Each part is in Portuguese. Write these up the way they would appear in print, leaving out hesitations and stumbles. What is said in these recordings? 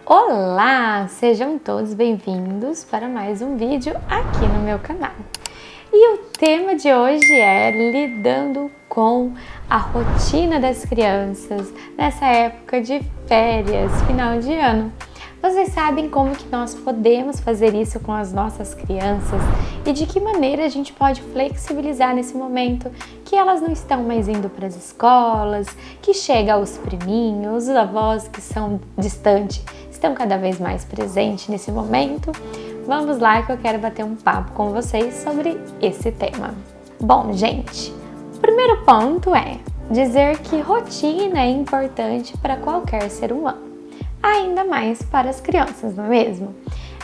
Olá! Sejam todos bem-vindos para mais um vídeo aqui no meu canal. E o tema de hoje é lidando com a rotina das crianças nessa época de férias, final de ano. Vocês sabem como que nós podemos fazer isso com as nossas crianças e de que maneira a gente pode flexibilizar nesse momento que elas não estão mais indo para as escolas, que chega os priminhos, os avós que são distantes estão cada vez mais presentes nesse momento. Vamos lá que eu quero bater um papo com vocês sobre esse tema. Bom, gente, o primeiro ponto é dizer que rotina é importante para qualquer ser humano, ainda mais para as crianças, não é mesmo?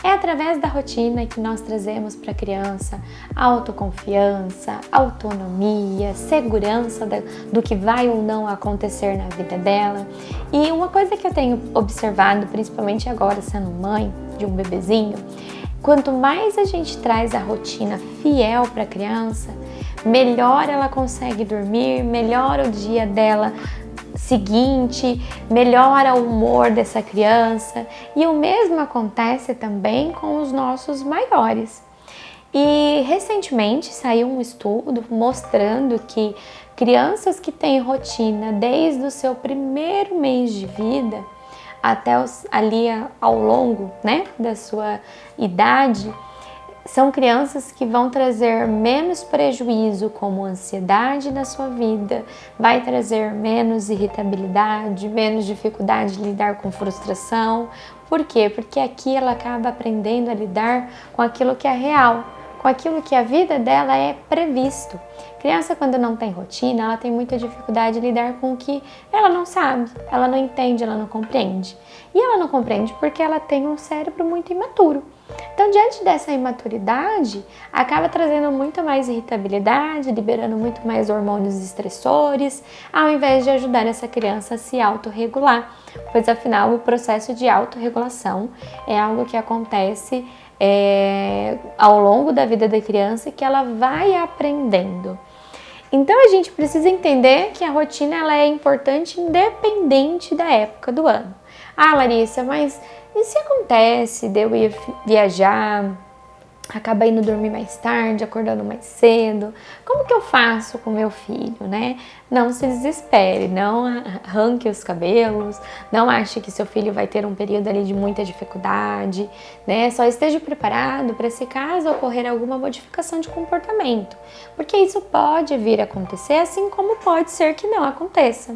É através da rotina que nós trazemos para a criança autoconfiança, autonomia, segurança do que vai ou não acontecer na vida dela. E uma coisa que eu tenho observado, principalmente agora sendo mãe de um bebezinho, quanto mais a gente traz a rotina fiel para a criança, melhor ela consegue dormir, melhor o dia dela seguinte, melhora o humor dessa criança, e o mesmo acontece também com os nossos maiores. E recentemente saiu um estudo mostrando que crianças que têm rotina desde o seu primeiro mês de vida até ali ao longo, da sua idade, são crianças que vão trazer menos prejuízo como ansiedade na sua vida, vai trazer menos irritabilidade, menos dificuldade de lidar com frustração. Por quê? Porque aqui ela acaba aprendendo a lidar com aquilo que é real, com aquilo que a vida dela é previsto. Criança, quando não tem rotina, ela tem muita dificuldade de lidar com o que ela não sabe, ela não entende, ela não compreende. E ela não compreende porque ela tem um cérebro muito imaturo. Então, diante dessa imaturidade, acaba trazendo muito mais irritabilidade, liberando muito mais hormônios estressores, ao invés de ajudar essa criança a se autorregular, pois afinal o processo de autorregulação é algo que acontece ao longo da vida da criança e que ela vai aprendendo. Então a gente precisa entender que a rotina ela é importante independente da época do ano. Ah, Larissa, mas e se acontece de eu ir viajar, acaba indo dormir mais tarde, acordando mais cedo? Como que eu faço com meu filho, né? Não se desespere, não arranque os cabelos, não ache que seu filho vai ter um período ali de muita dificuldade, né? Só esteja preparado para, se caso ocorrer alguma modificação de comportamento, porque isso pode vir a acontecer, assim como pode ser que não aconteça.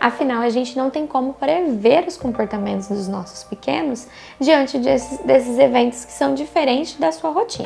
Afinal, a gente não tem como prever os comportamentos dos nossos pequenos diante desses eventos que são diferentes da sua rotina.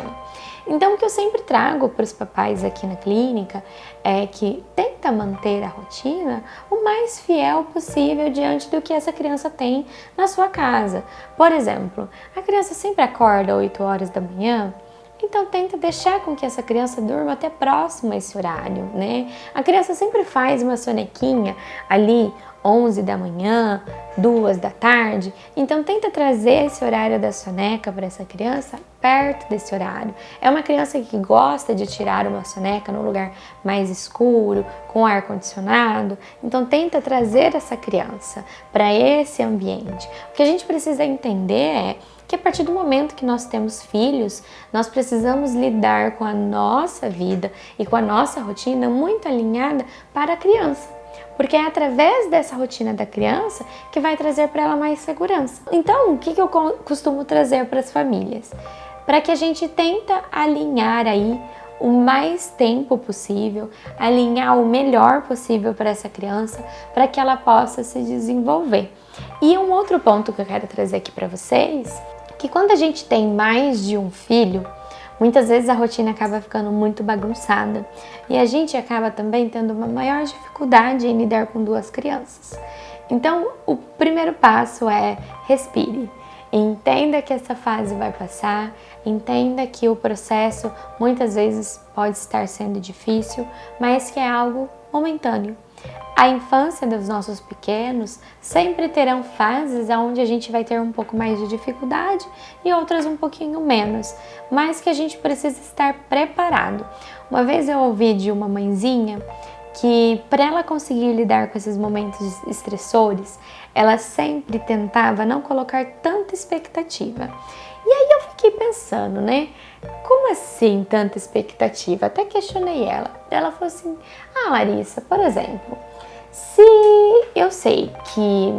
Então, o que eu sempre trago para os papais aqui na clínica é que tenta manter a rotina o mais fiel possível diante do que essa criança tem na sua casa. Por exemplo, a criança sempre acorda às 8 horas da manhã, então tenta deixar com que essa criança durma até próximo a esse horário, né? A criança sempre faz uma sonequinha ali 11 da manhã, 2 da tarde, então tenta trazer esse horário da soneca para essa criança perto desse horário. É uma criança que gosta de tirar uma soneca num lugar mais escuro, com ar-condicionado, então tenta trazer essa criança para esse ambiente. O que a gente precisa entender é que a partir do momento que nós temos filhos, nós precisamos lidar com a nossa vida e com a nossa rotina muito alinhada para a criança. Porque é através dessa rotina da criança que vai trazer para ela mais segurança. Então, o que eu costumo trazer para as famílias? Para que a gente tenta alinhar aí o mais tempo possível, alinhar o melhor possível para essa criança, para que ela possa se desenvolver. E um outro ponto que eu quero trazer aqui para vocês, que quando a gente tem mais de um filho, muitas vezes a rotina acaba ficando muito bagunçada e a gente acaba também tendo uma maior dificuldade em lidar com duas crianças. Então, o primeiro passo é respire. Entenda que essa fase vai passar, entenda que o processo muitas vezes pode estar sendo difícil, mas que é algo momentâneo. A infância dos nossos pequenos sempre terão fases onde a gente vai ter um pouco mais de dificuldade e outras um pouquinho menos, mas que a gente precisa estar preparado. Uma vez eu ouvi de uma mãezinha que para ela conseguir lidar com esses momentos estressores, ela sempre tentava não colocar tanta tanta expectativa. E aí eu fiquei pensando, né? Como assim tanta expectativa? Até questionei ela. Ela falou assim: ah, Larissa, por exemplo, se eu sei que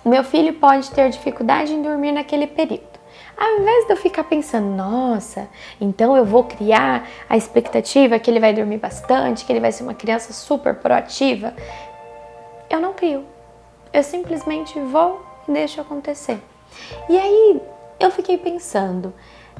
meu filho pode ter dificuldade em dormir naquele período, ao invés de eu ficar pensando, nossa, então eu vou criar a expectativa que ele vai dormir bastante, que ele vai ser uma criança super proativa, eu não crio. Eu simplesmente vou e deixo acontecer. E aí eu fiquei pensando,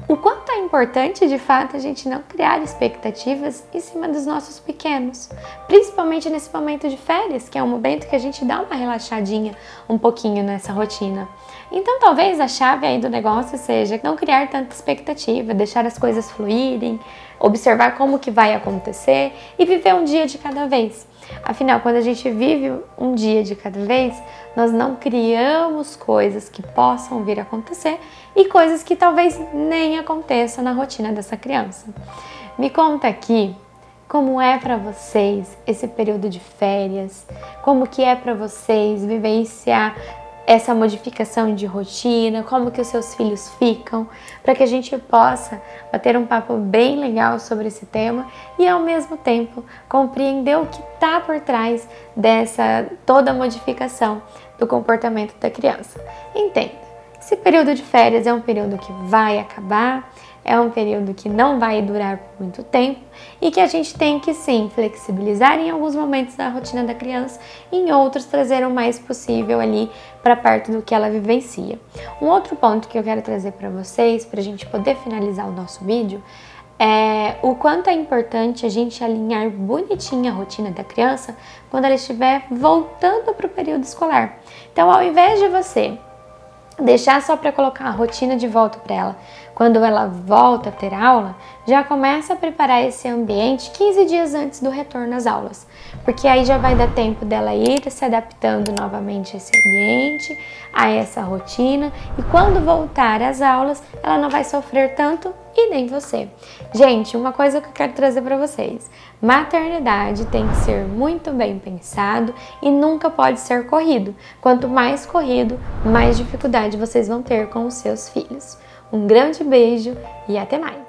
o quanto é importante de fato a gente não criar expectativas em cima dos nossos pequenos, principalmente nesse momento de férias, que é um momento que a gente dá uma relaxadinha um pouquinho nessa rotina. Então talvez a chave aí do negócio seja não criar tanta expectativa, deixar as coisas fluírem, observar como que vai acontecer e viver um dia de cada vez. Afinal, quando a gente vive um dia de cada vez, nós não criamos coisas que possam vir a acontecer e coisas que talvez nem aconteçam na rotina dessa criança. Me conta aqui como é para vocês esse período de férias, como que é para vocês vivenciar essa modificação de rotina, como que os seus filhos ficam, para que a gente possa bater um papo bem legal sobre esse tema e ao mesmo tempo compreender o que está por trás dessa toda modificação do comportamento da criança. Entenda, esse período de férias é um período que vai acabar, é um período que não vai durar por muito tempo e que a gente tem que sim flexibilizar em alguns momentos da rotina da criança e em outros trazer o mais possível ali para perto do que ela vivencia. Um outro ponto que eu quero trazer para vocês, para a gente poder finalizar o nosso vídeo, é o quanto é importante a gente alinhar bonitinho a rotina da criança quando ela estiver voltando para o período escolar. Então, ao invés de você deixar só para colocar a rotina de volta para ela, quando ela volta a ter aula, já começa a preparar esse ambiente 15 dias antes do retorno às aulas, porque aí já vai dar tempo dela ir se adaptando novamente a esse ambiente, a essa rotina, e quando voltar às aulas, ela não vai sofrer tanto e nem você. Gente, uma coisa que eu quero trazer para vocês: maternidade tem que ser muito bem pensado e nunca pode ser corrido. Quanto mais corrido, mais dificuldade vocês vão ter com os seus filhos. Um grande beijo e até mais!